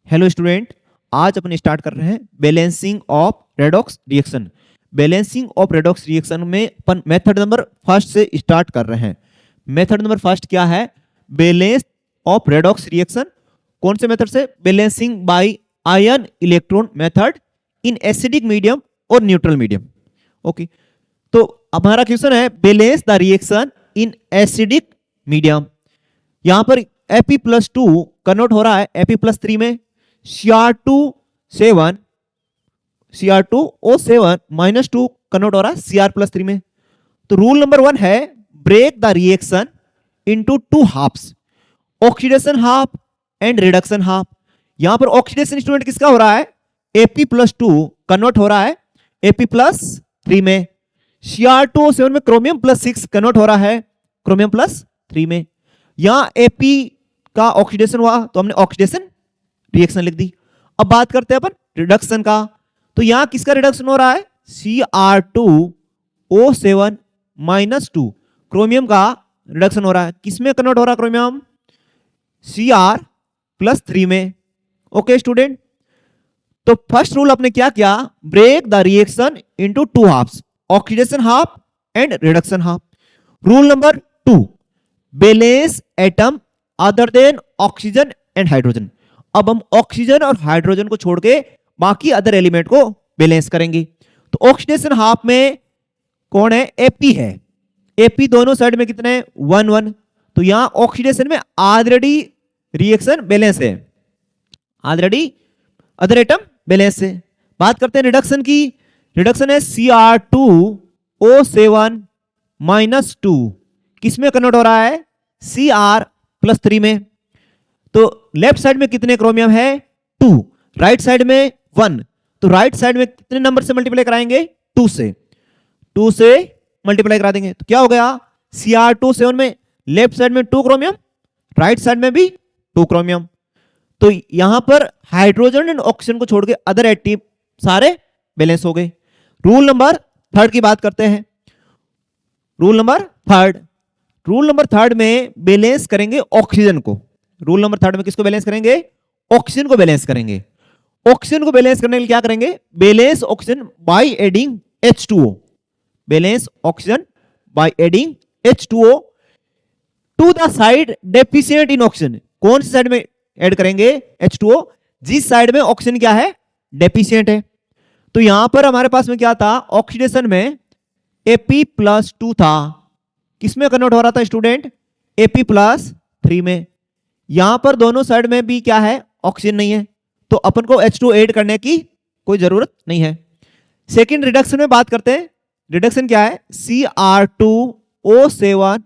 Hello student, आज अपन start कर रहे हैं balancing of redox reaction. Balancing of redox reaction में अपन मेथड नंबर फर्स्ट से स्टार्ट कर रहे हैं। मेथड नंबर फर्स्ट क्या है? Balance of redox reaction. कौन से मेथड से? Balancing by ion electron method in acidic medium और न्यूट्रल मीडियम। ओके, तो हमारा क्वेश्चन है balance the reaction in acidic medium. यहां पर Fe+2 कन्वर्ट हो रहा है Fe+3 में, Cr2 -2 कन्वर्ट हो रहा है Cr+3 में। तो रूल नंबर 1 है break the reaction into two halves, oxidation half and reduction half. यहां पर ऑक्सीडेशन स्टूडेंट किसका हो रहा है? Fe+2 कन्वर्ट हो रहा है Fe+3 में। Cr2O7 में क्रोमियम+6 कन्वर्ट हो रहा है क्रोमियम+3 में। यहां Ap का ऑक्सीडेशन हुआ तो हमने ऑक्सीडेशन रिएक्शन लिख दी। अब बात करते हैं अपन रिडक्शन का। तो यहां किसका रिडक्शन हो रहा है? Cr2O7 -2 क्रोमियम का रिडक्शन हो रहा है। किसमें कन्वर्ट हो रहा है क्रोमियम? Cr+3 में। ओके स्टूडेंट, तो फर्स्ट रूल आपने क्या किया? Break the reaction into two halves, oxidation half and reduction half. Rule number 2, balance atom other than oxygen and hydrogen. अब हम ऑक्सीजन और हाइड्रोजन को छोड़ के बाकी अदर एलिमेंट को बैलेंस करेंगे। तो ऑक्सीडेशन हाफ में कौन है? Ap है। Ap दोनों साइड में कितने हैं? 1 1। तो यहां ऑक्सीडेशन में ऑलरेडी रिएक्शन बैलेंस है, ऑलरेडी अदर एटम बैलेंस है। बात करते हैं रिडक्शन की। रिडक्शन है Cr2O7 -2 किसमें कन्वर्ट हो रहा है? Cr+3 में। तो लेफ्ट साइड में कितने क्रोमियम है? 2, राइट साइड में 1। तो राइट साइड में कितने नंबर से मल्टीप्लाई कराएंगे? 2 से मल्टीप्लाई करा देंगे। तो क्या हो गया? Cr2O7 में लेफ्ट साइड में 2 क्रोमियम, राइट साइड में भी 2 क्रोमियम। तो यहां पर हाइड्रोजन एंड ऑक्सीजन को छोड़ के अदर एटम सारे बैलेंस हो गए। रूल नंबर 3 की बात करते हैं। रूल नंबर 3 में बैलेंस करेंगे ऑक्सीजन को। रूल नंबर 3 में किसको बैलेंस करेंगे? ऑक्सीजन को बैलेंस करेंगे। ऑक्सीजन को बैलेंस करने के लिए क्या करेंगे? Balance oxygen by adding H2O। Balance oxygen by adding H2O to the side deficient in oxygen. कौन सी साइड में ऐड करेंगे H2O? जिस साइड में ऑक्सीजन क्या है? डेफिशिएंट है। तो यहां पर हमारे पास में क्या था? ऑक्सीडेशन में Ap+2 था। किसमें कन्वर्ट हो रहा था स्टूडेंट? Ap+3 में। यहां पर दोनों साइड में भी क्या है? ऑक्सीजन नहीं है, तो अपन को H2 ऐड करने की कोई जरूरत नहीं है। सेकंड रिडक्शन में बात करते हैं। रिडक्शन क्या है? Cr2O7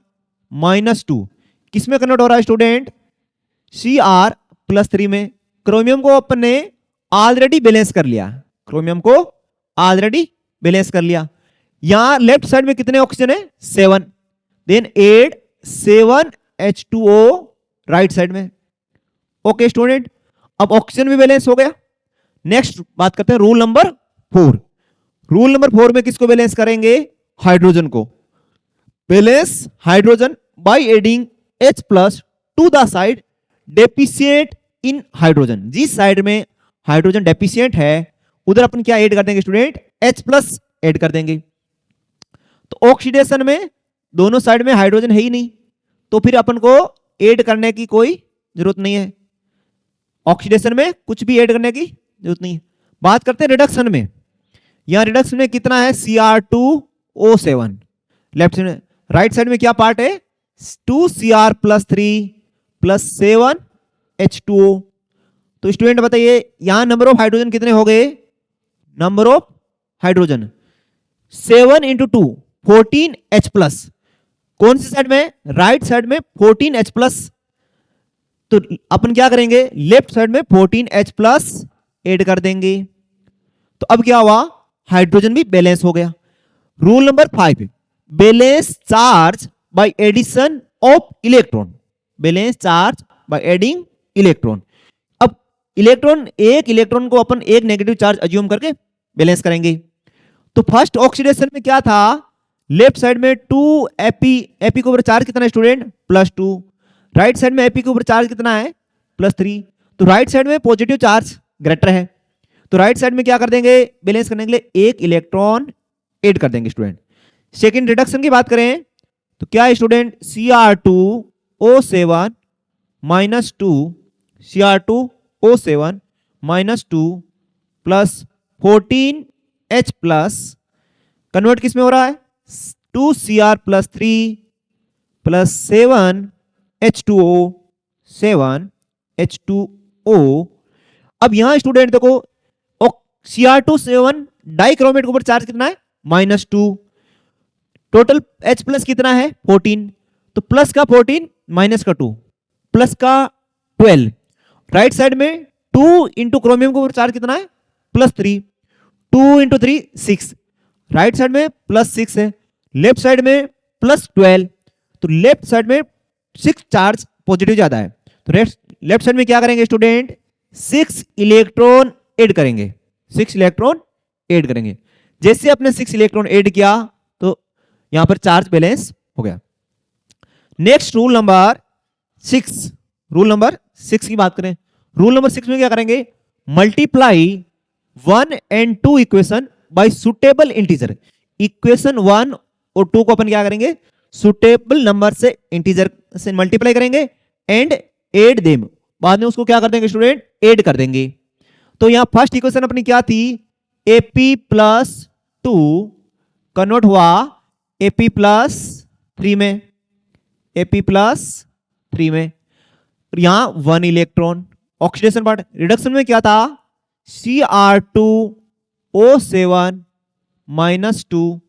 -2 किसमें कन्वर्ट हो रहा है स्टूडेंट? Cr+3 में। क्रोमियम को अपन ने ऑलरेडी बैलेंस कर लिया, क्रोमियम को ऑलरेडी बैलेंस कर लिया। यहां लेफ्ट साइड में कितने ऑक्सीजन है? 7। Then add 7 H2O right side में। ओके स्टूडेंट, अब ऑक्सीजन भी बैलेंस हो गया। नेक्स्ट बात करते हैं रूल नंबर 4। रूल नंबर 4 में किसको बैलेंस करेंगे? हाइड्रोजन को। Balance hydrogen by adding H+ to the side deficient in hydrogen. जिस साइड में हाइड्रोजन डेफिशिएंट है उधर अपन क्या ऐड कर देंगे स्टूडेंट? H+ ऐड कर देंगे। तो ऑक्सीडेशन में दोनों साइड में हाइड्रोजन है ही नहीं, तो फिर अपन को ऐड करने की कोई जरूरत नहीं है। ऑक्सीडेशन में कुछ भी ऐड करने की जरूरत नहीं है। बात करते हैं रिडक्शन में। यहां रिडक्शन में कितना है? Cr2O7 लेफ्ट साइड में। राइट साइड में क्या पार्ट है? 2Cr+3 + 7 H2O। तो स्टूडेंट बताइए यहां नंबर ऑफ हाइड्रोजन कितने हो गए? Number of hydrogen 7 × 2 14 H+। कौन सी साइड में? राइट साइड में 14 H+। तो अपन क्या करेंगे? लेफ्ट साइड में 14 H+ ऐड कर देंगे। तो अब क्या हुआ? हाइड्रोजन भी बैलेंस हो गया। Rule number 5, balance charge by addition of electron. Balance charge by adding electron. अब एक इलेक्ट्रॉन को अपन एक नेगेटिव चार्ज अज्यूम करके बैलेंस करेंगे। तो फर्स्ट ऑक्सीडेशन में क्या था? लेफ्ट साइड में 2 Ap के ऊपर चार्ज कितना है स्टूडेंट? +2। राइट साइड में Ap के ऊपर चार्ज कितना है? +3। तो राइट साइड में पॉजिटिव चार्ज ग्रेटर है, तो राइट साइड में क्या कर देंगे, बैलेंस करने के लिए एक इलेक्ट्रॉन ऐड कर देंगे स्टूडेंट। सेकेंड रिडक्शन की बात करें तो क्या है student, Cr2O7 minus 2 Cr2O7 minus 2 plus 14H plus, convert किस में हो रहा है, 2Cr plus 3 plus 7H2O 7H2O। अब यहां स्टूडेंट देखो Cr2 डाइक्रोमेट के ऊपर चार्ज कितना है, माइनस 2, टोटल H प्लस कितना है 14, तो प्लस का 14 माइनस का 2 प्लस का 12, राइट साइड में 2 इंटू क्रोमियम के ऊपर चार्ज कितना है प्लस 3, 2 इंटू 3 6, राइट साइड में प्लस 6 है, लेफ्ट साइड में प्लस 12, तो लेफ्ट साइड में 6 चार्ज पॉजिटिव ज्यादा है, तो लेफ्ट साइड में क्या करेंगे स्टूडेंट, 6 इलेक्ट्रॉन ऐड करेंगे, 6 इलेक्ट्रॉन ऐड करेंगे। जैसे अपने 6 इलेक्ट्रॉन ऐड किया तो यहां पर चार्ज बैलेंस हो गया। Next rule number 6, rule number 6 की बात करें, रूल नंबर 6 में क्या करेंगे, multiply 1 and 2 equation by suitable integer. Equation 1 और 2 को अपन क्या करेंगे, सुटेबल नंबर से इंटीजर से मल्टीप्लाई करेंगे एंड ऐड देम, बाद में उसको क्या कर देंगे स्टूडेंट, ऐड कर देंगे। तो यहां फर्स्ट इक्वेशन अपनी क्या थी, AP प्लस 2 कन्वर्ट हुआ AP प्लस 3 में, AP प्लस 3 में, यहां 1 इलेक्ट्रॉन ऑक्सीडेशन पार्ट। रिडक्शन में क्या था, Cr2O7 माइनस 2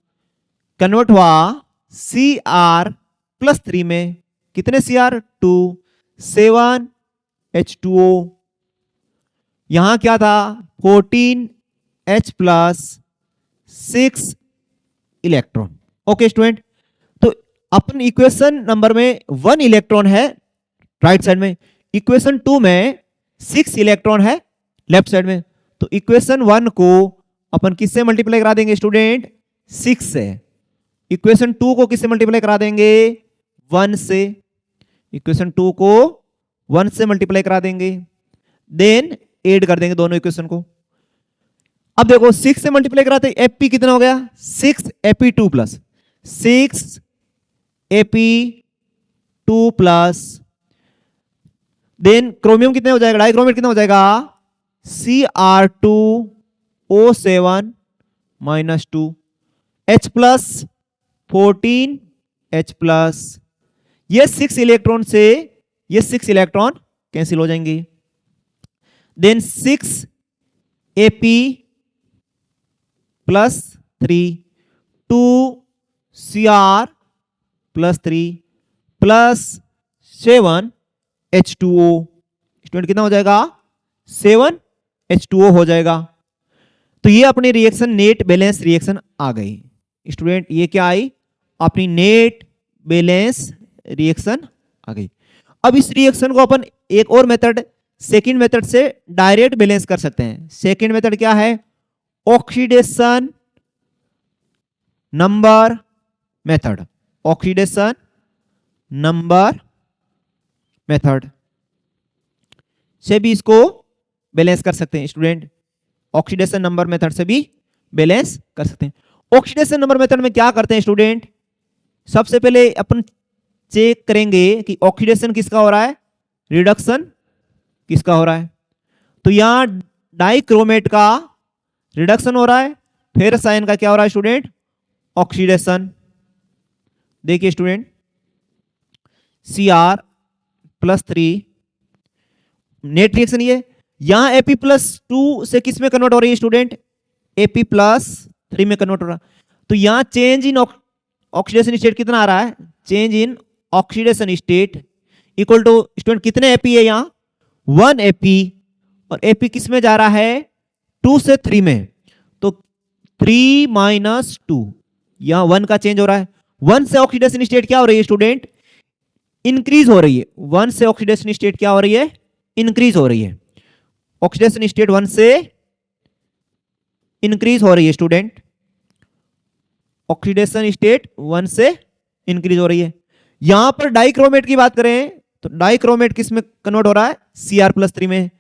कन्वर्ट हुआ Cr प्लस 3 में, कितने Cr2 7H2O, यहां क्या था 14H plus 6 electron. Okay student, तो अपन इक्वेशन नंबर में 1 इलेक्ट्रॉन है राइट साइड में, इक्वेशन 2 में 6 इलेक्ट्रॉन है लेफ्ट साइड में, तो इक्वेशन 1 को अपन किससे मल्टीप्लाई करा देंगे स्टूडेंट, 6 से। इक्वेशन 2 को किससे मल्टीप्लाई करा देंगे, 1 से। इक्वेशन 2 को 1 से मल्टीप्लाई करा देंगे, देन ऐड कर देंगे दोनों इक्वेशन को। अब देखो 6 से मल्टीप्लाई कराते एपी कितना हो गया, 6AP2 plus 6AP2 plus, then chromium कितने हो जाएगा, डाइक्रोमेट कितना हो जाएगा, Cr2O7 minus 2 H plus 14H plus, ये 6 इलेक्ट्रॉन से ये 6 इलेक्ट्रॉन कैंसिल हो जाएंगे, then 6AP plus 3 2Cr plus 3 plus 7H2O, student कितना हो जाएगा, 7H2O हो जाएगा। तो ये अपनी रिएक्शन नेट बैलेंस रिएक्शन आ गई स्टूडेंट, ये क्या आई, अपनी नेट बैलेंस रिएक्शन आ गई। अब इस रिएक्शन को अपन एक और मेथड, सेकंड मेथड से डायरेक्ट बैलेंस कर सकते हैं। सेकंड मेथड क्या है, oxidation number method, oxidation number method से भी इसको बैलेंस कर सकते हैं स्टूडेंट, ऑक्सीडेशन नंबर मेथड से भी बैलेंस कर सकते हैं। ऑक्सीडेशन नंबर मेथड में क्या करते हैं स्टूडेंट, सबसे पहले अपन चेक करेंगे कि ऑक्सीडेशन किसका हो रहा है, रिडक्शन किसका हो रहा है। तो यहां डाइक्रोमेट का रिडक्शन हो रहा है, फेरस आयन का क्या हो रहा है स्टूडेंट, ऑक्सीडेशन। देखिए student Cr plus 3 net reaction, ये यहां Ap प्लस 2 से किस में कन्वर्ट हो रही है स्टूडेंट, Ap प्लस 3 में कन्वर्ट हो रहा है। तो यहां चेंज इन ऑक्सीडेशन स्टेट कितना आ रहा है, change in oxidation state equal to student कितने Ap है, यहां 1 Ap, और Ap किस में जा रहा है 2 से 3 में, तो 3 माइनस 2, यहां 1 का चेंज हो रहा है। 1 से ऑक्सीडेशन स्टेट क्या हो रही है स्टूडेंट, इंक्रीज हो रही है। 1 से ऑक्सीडेशन स्टेट क्या हो रही है, इंक्रीज हो रही है। ऑक्सीडेशन स्टेट 1 से इंक्रीज हो रही है स्टूडेंट, ऑक्सीडेशन स्टेट 1 से इंक्रीज हो रही है। यहां पर डाइक्रोमेट की बात करें तो डाइक्रोमेट किस में कन्वर्ट हो रहा है, Cr प्लस 3 में,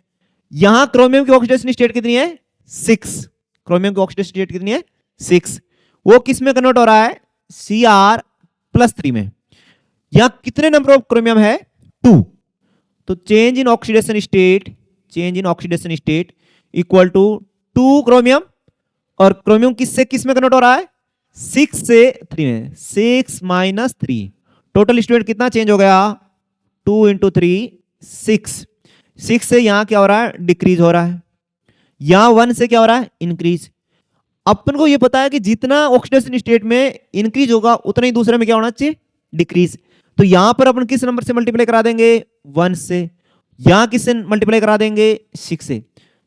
यहां क्रोमियम की ऑक्सीडेशन स्टेट कितनी है 6, क्रोमियम की ऑक्सीडेशन स्टेट कितनी है 6, वो किस में कन्वर्ट हो रहा है Cr+3 में। यहां कितने नंबर ऑफ क्रोमियम है 2, तो change in oxidation state equal to 2 chromium, और क्रोमियम किससे किस में कन्वर्ट हो रहा है 6 से 3 में, 6 माइनस 3, टोटल स्टूडेंट कितना चेंज हो गया 2 इंटू 3 6 से यहां क्या हो रहा है डिक्रीज हो रहा है, यहां 1 से क्या हो रहा है इंक्रीज। अपन को ये पता है कि जितना ऑक्सीडेशन स्टेट में इंक्रीज होगा उतना ही दूसरे में क्या होना चाहिए डिक्रीज। तो यहां पर अपन किस नंबर से मल्टीप्लाई करा देंगे 1 से, यहां किससे मल्टीप्लाई करा देंगे 6 से।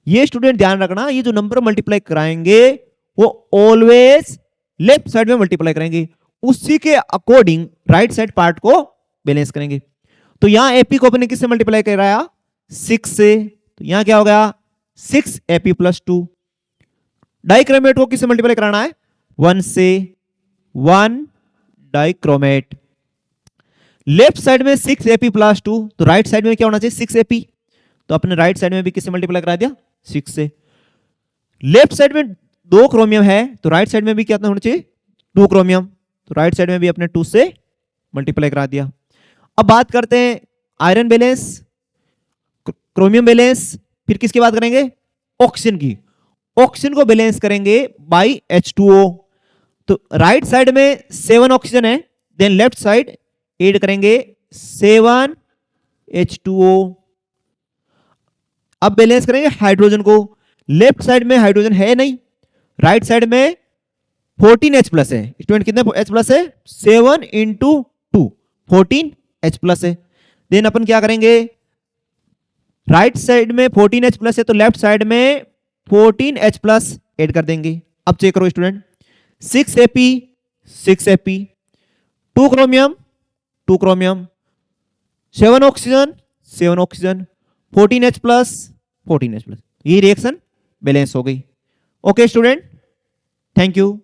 ये स्टूडेंट ध्यान रखना, ये जो नंबर मल्टीप्लाई कराएंगे वो ऑलवेज लेफ्ट साइड में मल्टीप्लाई करेंगे, उसी के अकॉर्डिंग राइट साइड पार्ट को बैलेंस करेंगे। तो यहां एपी को अपने किससे मल्टीप्लाई कराया 6 से, तो यहां क्या हो गया 6 एपी प्लस 2। डाइक्रोमेट को किससे मल्टीप्लाई कराना है 1 से, 1 डाइक्रोमेट। लेफ्ट साइड में 6 एपी प्लस 2, तो राइट साइड में क्या होना चाहिए 6 एपी, तो अपने राइट साइड में भी किससे मल्टीप्लाई करा दिया 6 से। लेफ्ट साइड में 2 क्रोमियम है, तो राइट साइड में भी क्या होना चाहिए 2 क्रोमियम, तो राइट साइड में भी अपने 2 से मल्टीप्लाई करा दिया। अब बात करते हैं आयरन बैलेंस, क्रोमियम बैलेंस, फिर किसकी बात करेंगे ऑक्सीजन की। ऑक्सीजन को बैलेंस करेंगे बाई H2O, तो राइट साइड में 7 ऑक्सीजन है, देन लेफ्ट साइड ऐड करेंगे 7 H2O। अब बैलेंस करेंगे हाइड्रोजन को, लेफ्ट साइड में हाइड्रोजन है नहीं, राइट साइड में 14 H प्लस है। स्टूडेंट कितने H प्लस है 7 इंटू 2 14 H प्लस है। देन अपन क्या करेंगे राइट साइड में 14 H प्लस है, तो लेफ्ट साइड में 14 H प्लस ऐड कर देंगे। अब चेक करो student 6 Ap 2 chromium 2 chromium 7 oxygen 14 H plus ये रिएक्शन बैलेंस हो गई। Okay student, thank you.